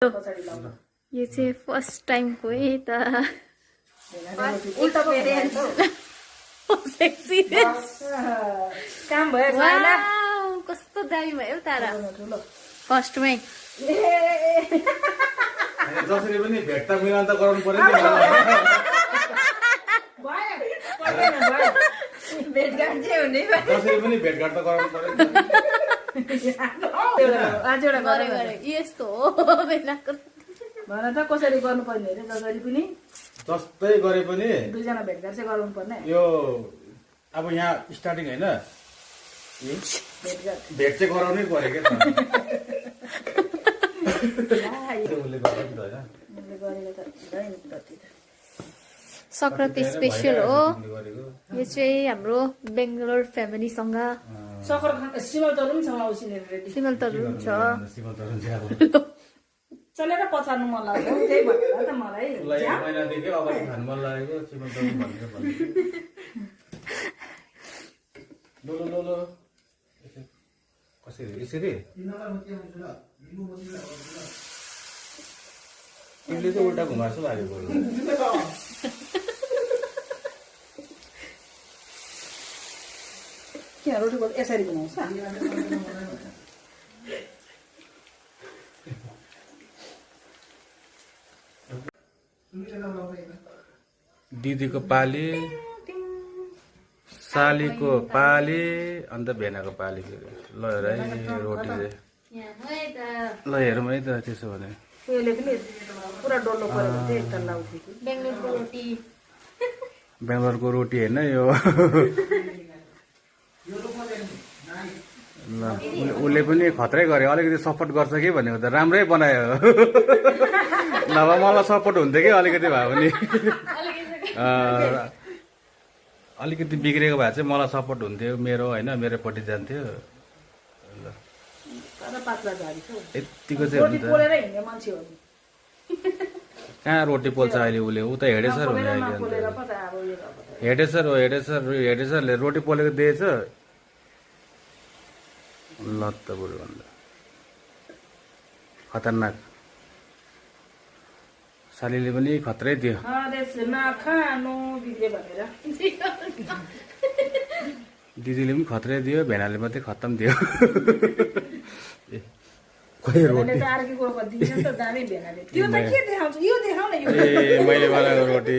यो चाहिँ फर्स्ट टाइमको है त काम भयो कस्तो दामी भयो तारा फर्स्टमै जसरी पनि भेट त मिलान त गराउनु पर्यो नि भेटघाट चाहिँ हुने जसरी पनि भेटघाट त गराउनु पर्यो आज एउटा गरे यस्तो हो बेलाको भन त कसरी गर्नुपर्ने अरे जसरी पनि जस्तै गरे पनि दुईजना भेटघाट चाहिँ गराउनु पर्ने यो अब यहाँ स्टार्टिङ होइन भेट चाहिँ गराउनै पर्यो क्या उसले गरेको त होइन सङ्क्रान्ति स्पेसल हो यो चाहिँ हाम्रो बेङ्गलोर फ्यामिलीसँग सिमल तरुण छ उसिनेर रेडी सिमल तरुण छ चलेर पचार्नु मन लाग्छ त्यही भनेर त मलाई उसलाई एक महिनादेखि अगाडि खानु मन लागेको चिमन तरुण भनेर लो लो कसरी यसरी तिमीले चाहिँ उल्टा घुमाएको लागेको किन रोटी पोल यसरी बनाउँछ दिदीको पाली सालीको पाली अन्त भेनाको पाली ल हेर है रोटी चाहिँ ल हेरौँ है त त्यसो भने त्यसले पनि पुरा डल्लो परेको थियो एकताल लाउँथ्यो कि बेङ्गलोरको रोटी बेङ्गलोरको रोटी होइन यो ल उसले पनि खत्रै गर्यो अलिकति सपोर्ट गर्छ कि भनेको त राम्रै बनायो नभए मलाई सपोर्ट हुन्थ्यो कि अलिकति भए पनि अलिकति बिग्रेको भए चाहिँ मलाई सपोर्ट हुन्थ्यो मेरो होइन मेरोपट्टि जान्थ्यो यतिको चाहिँ हुन्छ कहाँ रोटी पोल्छ अहिले उसले ऊ त हेडेसर हुने अहिले हेडेसरले रोटी पोलेको दिएछ ल त बरु भन्दा खतरनाक सालीले पनि खत्रै दियो दिदीले पनि खत्रै दियो भेनाले मात्रै खत्तम दियो ए मैले बनाएको रोटी